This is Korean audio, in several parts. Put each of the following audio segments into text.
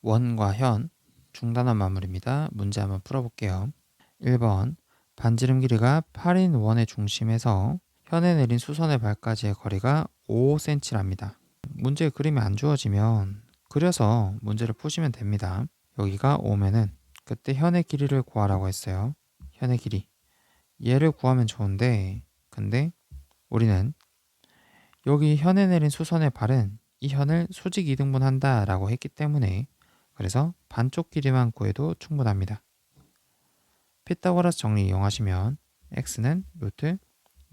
원과 현, 중단원 마무리입니다. 문제 한번 풀어볼게요. 1번 반지름 길이가 8인 원의 중심에서 현에 내린 수선의 발까지의 거리가 5cm랍니다. 문제 그림이 안 주어지면 그려서 문제를 푸시면 됩니다. 여기가 5면은 그때 현의 길이를 구하라고 했어요. 현의 길이. 얘를 구하면 좋은데 근데 우리는 여기 현에 내린 수선의 발은 이 현을 수직 2등분한다 라고 했기 때문에 그래서 반쪽 길이만 구해도 충분합니다. 피타고라스 정리 이용하시면 x는 루트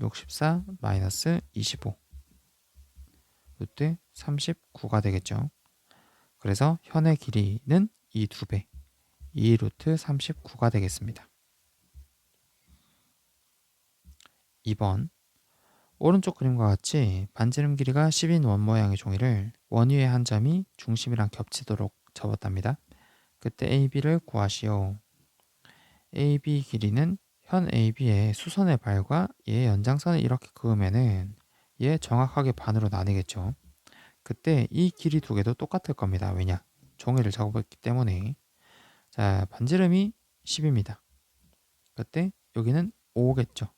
64 마이너스 25 루트 39가 되겠죠. 그래서 현의 길이는 이 2배 2 루트 39가 되겠습니다. 2번 오른쪽 그림과 같이 반지름 길이가 10인 원 모양의 종이를 원 위의 한 점이 중심이랑 겹치도록 접었답니다. 그때 AB를 구하시오. AB 길이는 현 AB의 수선의 발과 얘의 연장선을 이렇게 그으면은 얘 정확하게 반으로 나뉘겠죠. 그때 이 길이 두 개도 똑같을 겁니다. 왜냐? 종이를 작업했기 때문에. 자, 반지름이 10입니다. 그때 여기는 5겠죠.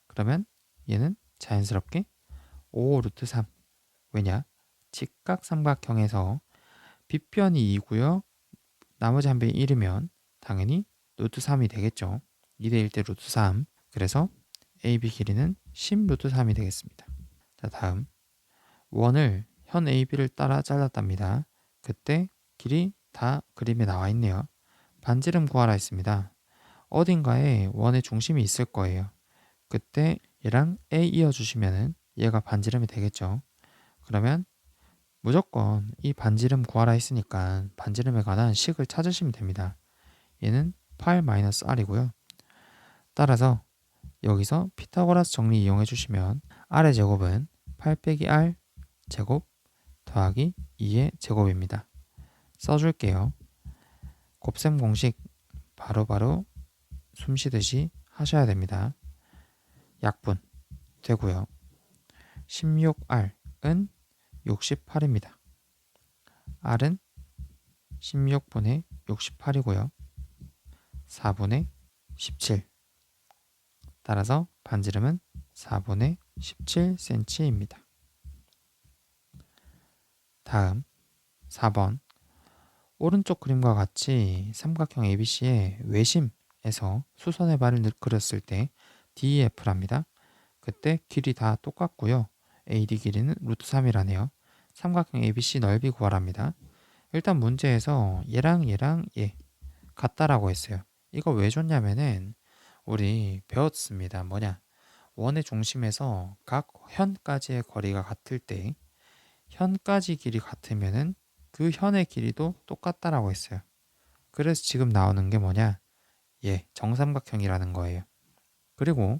그러면 얘는 자연스럽게 5 루트 3. 왜냐? 직각삼각형에서 빗변이 2고요. 나머지 한 변이 1이면 당연히 루트 3이 되겠죠. 2대 1대 루트 3. 그래서 AB 길이는 10 루트 3이 되겠습니다. 자, 다음 원을 현 AB를 따라 잘랐답니다. 그때 길이 다 그림에 나와 있네요. 반지름 구하라 했습니다. 어딘가에 원의 중심이 있을 거예요. 그때 얘랑 A 이어주시면 얘가 반지름이 되겠죠. 그러면 무조건 이 반지름 구하라 했으니까 반지름에 관한 식을 찾으시면 됩니다. 얘는 8-r이고요. 따라서 여기서 피타고라스 정리 이용해 주시면 r의 제곱은 8 빼기 r 제곱 더하기 2의 제곱입니다. 써줄게요. 곱셈 공식 바로바로 숨쉬듯이 하셔야 됩니다. 약분 되고요. 16r은 68입니다. r은 16분의 68이고요. 4분의 17. 따라서 반지름은 4분의 17cm입니다. 다음 4번 오른쪽 그림과 같이 삼각형 ABC의 외심에서 수선의 발을 그렸을 때 DEF랍니다. 그때 길이 다 똑같고요. AD 길이는 루트 3이라네요. 삼각형 ABC 넓이 구하랍니다. 일단 문제에서 얘랑 얘 같다라고 했어요. 이거 왜 줬냐면은 우리 배웠습니다. 뭐냐? 원의 중심에서 각 현까지의 거리가 같을 때 현까지 길이 같으면은 그 현의 길이도 똑같다라고 했어요. 그래서 지금 나오는 게 뭐냐? 정삼각형이라는 거예요. 그리고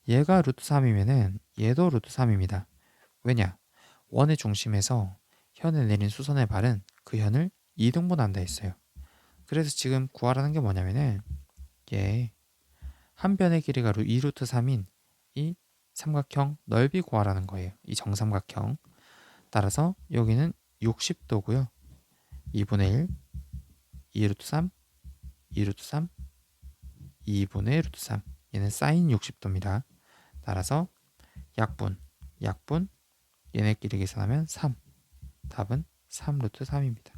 얘가 루트 3이면은 얘도 루트 3입니다. 왜냐? 원의 중심에서 현에 내린 수선의 발은 그 현을 2등분한다 했어요. 그래서 지금 구하라는 게 뭐냐면은 얘 한 변의 길이가 2루트 3인 이 삼각형 넓이 구하라는 거예요. 이 정삼각형. 따라서 여기는 60도고요. 2분의 1, 2루트 3, 2루트 3, 2분의 루트 3. 얘는 사인 60도입니다. 따라서 약분, 얘네끼리 계산하면 3. 답은 3 루트 3입니다.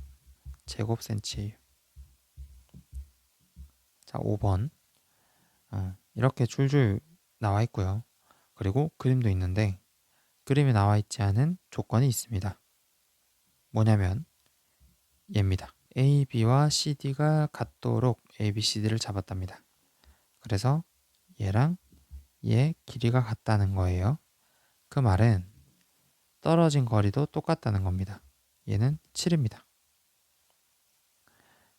제곱 센치예요. 자, 5번. 이렇게 줄줄 나와 있고요. 그리고 그림도 있는데 그림에 나와 있지 않은 조건이 있습니다. 뭐냐면 얘입니다. AB와 CD가 같도록 ABCD를 잡았답니다. 그래서 얘랑 얘 길이가 같다는 거예요. 그 말은 떨어진 거리도 똑같다는 겁니다. 얘는 7입니다.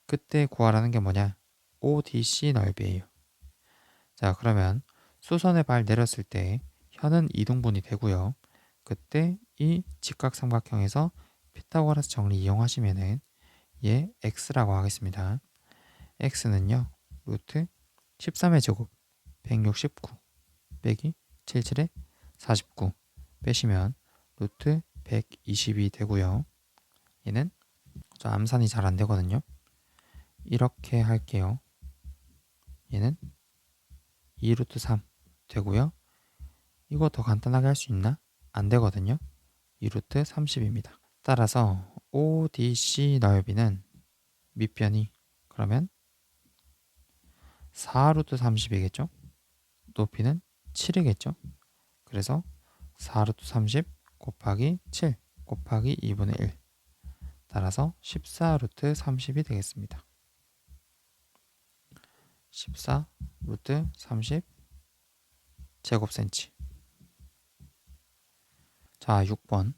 그때 구하라는 게 뭐냐? ODC 넓이에요. 자, 그러면 수선의 발 내렸을 때 현은 이등분이 되고요. 그때 이 직각삼각형에서 피타고라스 정리 이용하시면은 얘 x라고 하겠습니다. x는요. 루트 13의 제곱 169 빼기 77의 49 빼시면 루트 122 되고요. 얘는 자, 암산이 잘 안 되거든요. 이렇게 할게요. 얘는 2루트 3 되고요. 이거 더 간단하게 할 수 있나? 안 되거든요. 2루트 30입니다. 따라서 ODC 넓이는 밑변이 그러면 4루트 30이겠죠? 높이는 7이겠죠? 그래서 4루트 30 곱하기 7 곱하기 2분의 1 따라서 14루트 30이 되겠습니다. 14루트 30 제곱센치. 자, 6번.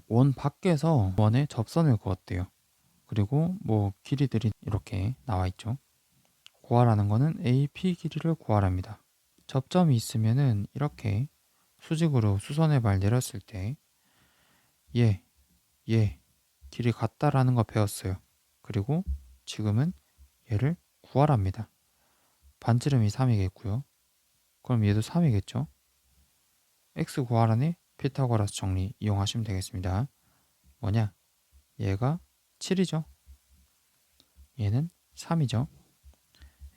원 밖에서 원에 접선을 그었대요. 그리고 뭐 길이들이 이렇게 나와 있죠. 구하라는 거는 AP 길이를 구하랍니다. 접점이 있으면은 이렇게 수직으로 수선의 발 내렸을 때 얘 길이 같다라는 거 배웠어요. 그리고 지금은 얘를 구하랍니다. 반지름이 3이겠고요. 그럼 얘도 3이겠죠. x 구하라니 피타고라스 정리 이용하시면 되겠습니다. 뭐냐? 얘가 7이죠. 얘는 3이죠.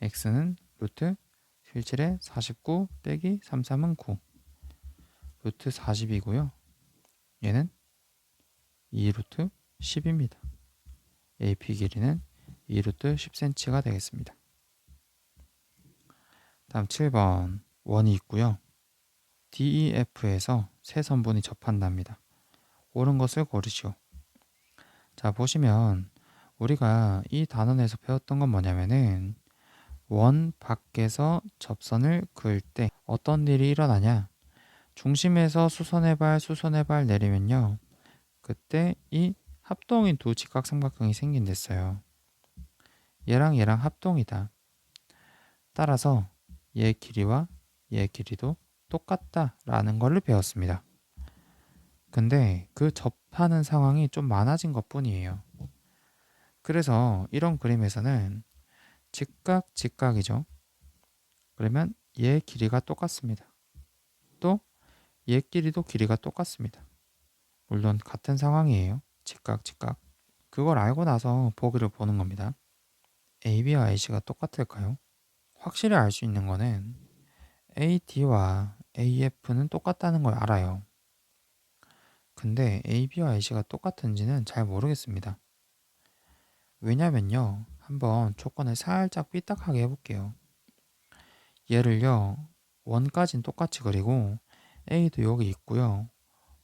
x는 루트 77에 49 빼기 33은 9 루트 40이고요. 얘는 2루트 10입니다. AP 길이는 2루트 10cm가 되겠습니다. 다음 7번 원이 있고요. DEF에서 세 선분이 접한답니다. 옳은 것을 고르시오. 자, 보시면 우리가 이 단원에서 배웠던 건 뭐냐면은 원 밖에서 접선을 그을 때 어떤 일이 일어나냐? 중심에서 수선의 발 내리면요. 그때 이 합동인 두 직각삼각형이 생긴댔어요. 얘랑 얘랑 합동이다. 따라서 얘 길이와 얘 길이도 똑같다라는 것을 배웠습니다. 근데 그 접하는 상황이 좀 많아진 것뿐이에요. 그래서 이런 그림에서는 직각이죠. 그러면 얘 길이가 똑같습니다. 또 얘 길이도 길이가 똑같습니다. 물론 같은 상황이에요. 직각. 그걸 알고 나서 보기를 보는 겁니다. AB와 AC가 똑같을까요? 확실히 알 수 있는 거는 AD와 AF는 똑같다는 걸 알아요. 근데 AB와 AC가 똑같은지는 잘 모르겠습니다. 왜냐면요. 한번 조건을 살짝 삐딱하게 해볼게요. 얘를요. 원까지는 똑같이 그리고 A도 여기 있고요.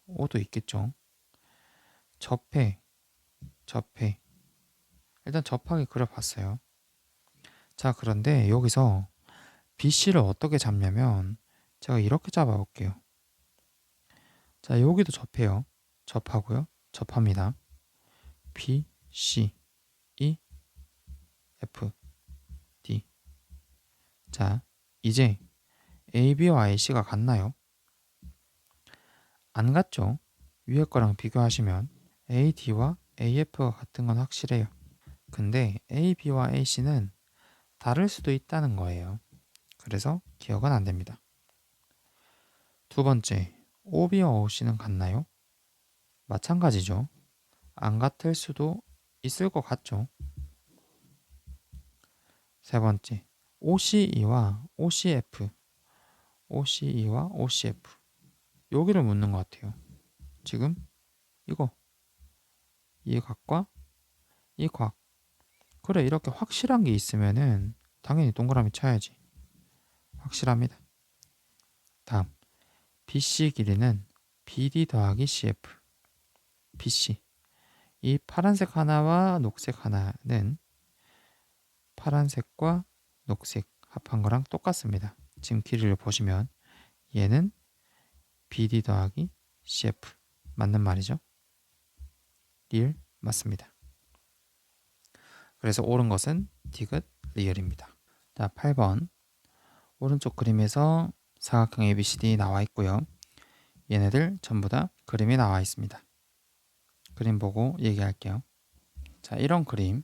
O도 있겠죠. 접해. 일단 접하게 그려봤어요. 자, 그런데 여기서 BC를 어떻게 잡냐면 제가 이렇게 잡아볼게요. 자, 여기도 접해요. 접하고요. 접합니다. B, C, E, F, D. 자, 이제 AB와 AC가 같나요? 안 같죠? 위에 거랑 비교하시면 AD와 AF가 같은 건 확실해요. 근데 AB와 AC는 다를 수도 있다는 거예요. 그래서 기억은 안 됩니다. 두 번째, OB와 OC는 같나요? 마찬가지죠. 안 같을 수도 있을 것 같죠. 세 번째, OCE와 OCF, OCE와 OCF. 여기를 묻는 것 같아요. 지금 이거 이 각과 이 각. 그래, 이렇게 확실한 게 있으면은 당연히 동그라미 쳐야지. 확실합니다. 다음, BC 길이는 BD 더하기 CF. BC. 이 파란색 하나와 녹색 하나는 파란색과 녹색 합한 거랑 똑같습니다. 지금 길이를 보시면 얘는 BD 더하기 CF 맞는 말이죠. 리을 맞습니다. 그래서 옳은 것은 디귿 리을입니다. 자, 8번 오른쪽 그림에서 사각형 ABCD 나와 있고요. 얘네들 전부 다 그림이 나와 있습니다. 그림 보고 얘기할게요. 자, 이런 그림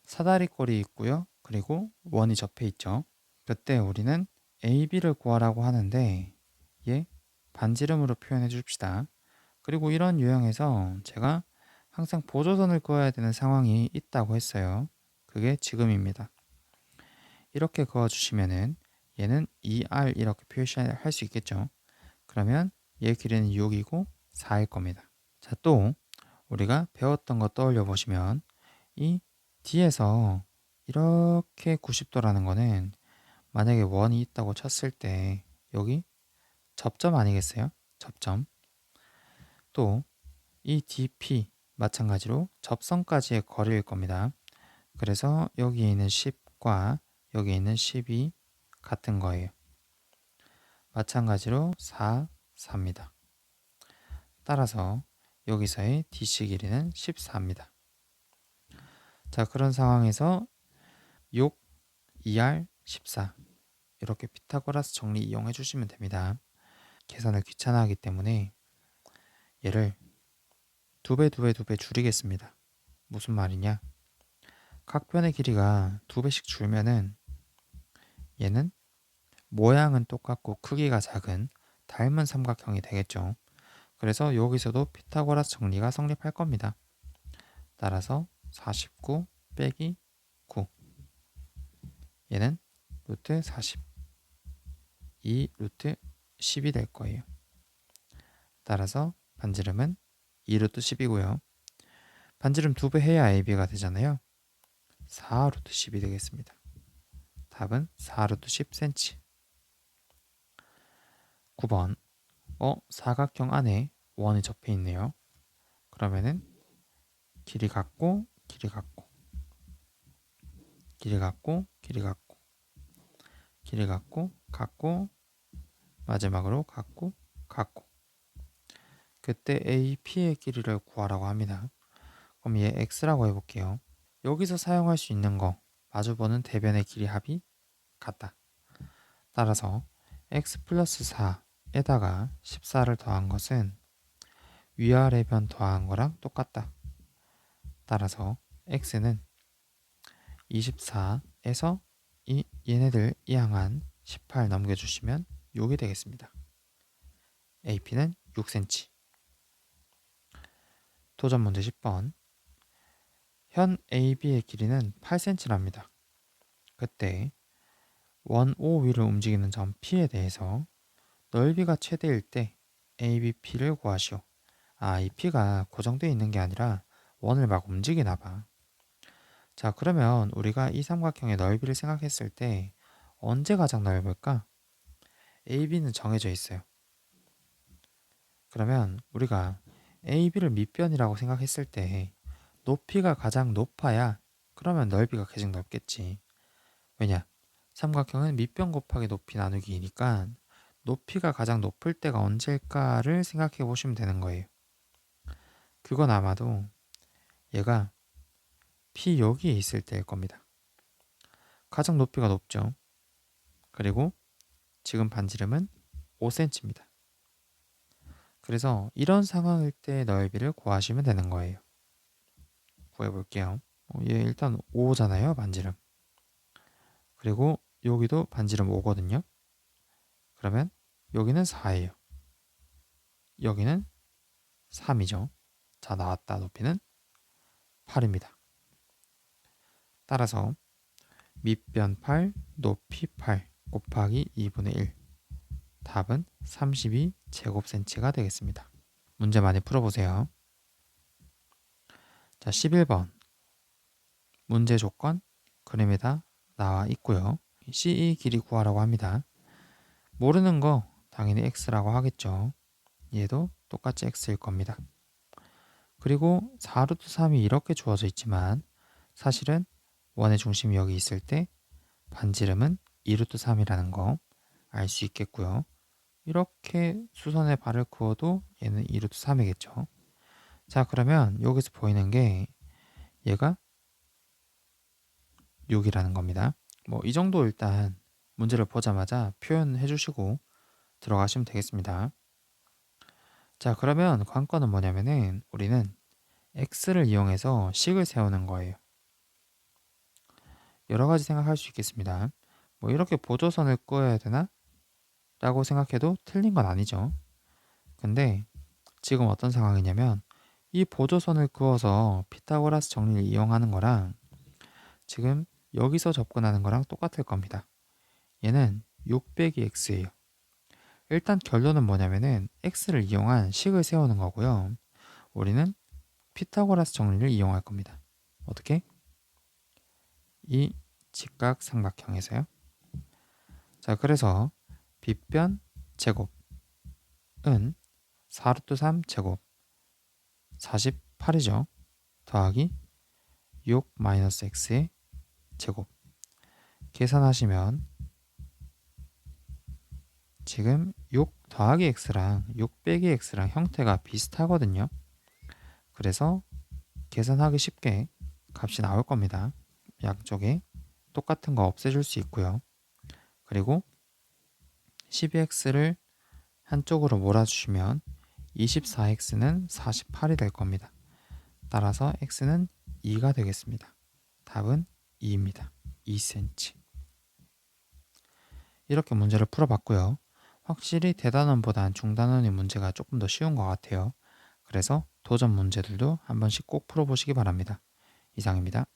사다리꼴이 있고요. 그리고 원이 접해 있죠. 그때 우리는 AB를 구하라고 하는데 얘 반지름으로 표현해 줍시다. 그리고 이런 유형에서 제가 항상 보조선을 그어야 되는 상황이 있다고 했어요. 그게 지금입니다. 이렇게 그어주시면은 얘는 2R 이렇게 표시할 수 있겠죠. 그러면 얘 길이는 6이고 4일 겁니다. 자, 또 우리가 배웠던 거 떠올려 보시면 이 D에서 이렇게 90도라는 거는 만약에 원이 있다고 쳤을 때 여기 접점 아니겠어요? 접점. 또 이 DP 마찬가지로 접선까지의 거리일 겁니다. 그래서 여기에 있는 10과 여기에 있는 10이 같은 거예요. 마찬가지로 4, 4입니다. 따라서 여기서의 DC 길이는 14입니다. 자, 그런 상황에서 6, 2R, 14 이렇게 피타고라스 정리 이용해 주시면 됩니다. 계산을 귀찮아하기 때문에 얘를 2배, 2배, 2배 줄이겠습니다. 무슨 말이냐? 각 변의 길이가 2배씩 줄면은 얘는 모양은 똑같고 크기가 작은 닮은 삼각형이 되겠죠. 그래서 여기서도 피타고라스 정리가 성립할 겁니다. 따라서 49 빼기 9 얘는 루트 40 2 루트 10이 될 거예요. 따라서 반지름은 2 루트 10이고요. 반지름 2배 해야 AB가 되잖아요. 4 루트 10이 되겠습니다. 답은 4 루트 10cm. 9번 사각형 안에 원이 접해 있네요. 그러면은 길이 같고 길이 같고 길이 같고 길이 같고 길이 같고 같고 마지막으로 같고 같고 그때 AP의 길이를 구하라고 합니다. 그럼 얘 X라고 해볼게요. 여기서 사용할 수 있는 거 마주보는 대변의 길이 합이 같다. 따라서 X 플러스 4에다가 14를 더한 것은 위아래 변 더한 거랑 똑같다. 따라서 X는 24에서 얘네들 이항한 18 넘겨주시면 6이 되겠습니다. AP는 6cm. 도전 문제 10번. 현 AB의 길이는 8cm랍니다. 그때 원 O 위를 움직이는 점 P에 대해서 넓이가 최대일 때 ABP를 구하시오. 이 P가 고정되어 있는 게 아니라 원을 막 움직이나 봐. 자, 그러면 우리가 이 삼각형의 넓이를 생각했을 때 언제 가장 넓을까? AB는 정해져 있어요. 그러면 우리가 AB를 밑변이라고 생각했을 때 높이가 가장 높아야 그러면 넓이가 가장 넓겠지. 왜냐? 삼각형은 밑변 곱하기 높이 나누기이니까 높이가 가장 높을 때가 언제일까를 생각해 보시면 되는 거예요. 그건 아마도 얘가 P 여기에 있을 때일 겁니다. 가장 높이가 높죠. 그리고 지금 반지름은 5cm입니다. 그래서 이런 상황일 때 넓이를 구하시면 되는 거예요. 구해볼게요. 얘 일단 5잖아요, 반지름. 그리고 여기도 반지름 5거든요. 그러면 여기는 4예요. 여기는 3이죠. 자, 나왔다. 높이는 8입니다. 따라서 밑변 8, 높이 8 곱하기 2분의 1. 답은 32제곱cm가 되겠습니다. 문제 많이 풀어보세요. 자, 11번. 문제 조건 그림에다 나와 있고요. CE 길이 구하라고 합니다. 모르는 거 당연히 X라고 하겠죠. 얘도 똑같이 X일 겁니다. 그리고 4루트 3이 이렇게 주어져 있지만 사실은 원의 중심이 여기 있을 때 반지름은 2루트 3이라는 거 알 수 있겠고요. 이렇게 수선에 발을 그어도 얘는 2루트 3이겠죠. 자, 그러면 여기서 보이는 게 얘가 6이라는 겁니다. 뭐 이 정도 일단 문제를 보자마자 표현해 주시고 들어가시면 되겠습니다. 자, 그러면 관건은 뭐냐면은 우리는 x를 이용해서 식을 세우는 거예요. 여러 가지 생각할 수 있겠습니다. 뭐 이렇게 보조선을 그어야 되나? 라고 생각해도 틀린 건 아니죠. 근데 지금 어떤 상황이냐면 이 보조선을 그어서 피타고라스 정리를 이용하는 거랑 지금 여기서 접근하는 거랑 똑같을 겁니다. 얘는 6 빼기 x예요. 일단 결론은 뭐냐면은 x를 이용한 식을 세우는 거고요. 우리는 피타고라스 정리를 이용할 겁니다. 어떻게? 이 직각삼각형에서요. 자, 그래서 빗변 제곱은 4루트 3 제곱 48이죠. 더하기 6 마이너스 x의 제곱. 계산하시면 지금 6 더하기 x랑 6 빼기 x랑 형태가 비슷하거든요. 그래서 계산하기 쉽게 값이 나올 겁니다. 양쪽에 똑같은 거 없애줄 수 있고요. 그리고 12x를 한쪽으로 몰아주시면 24x는 48이 될 겁니다. 따라서 x는 2가 되겠습니다. 답은 2입니다. 2cm. 이렇게 문제를 풀어봤고요. 확실히 대단원보단 중단원의 문제가 조금 더 쉬운 것 같아요. 그래서 도전 문제들도 한 번씩 꼭 풀어보시기 바랍니다. 이상입니다.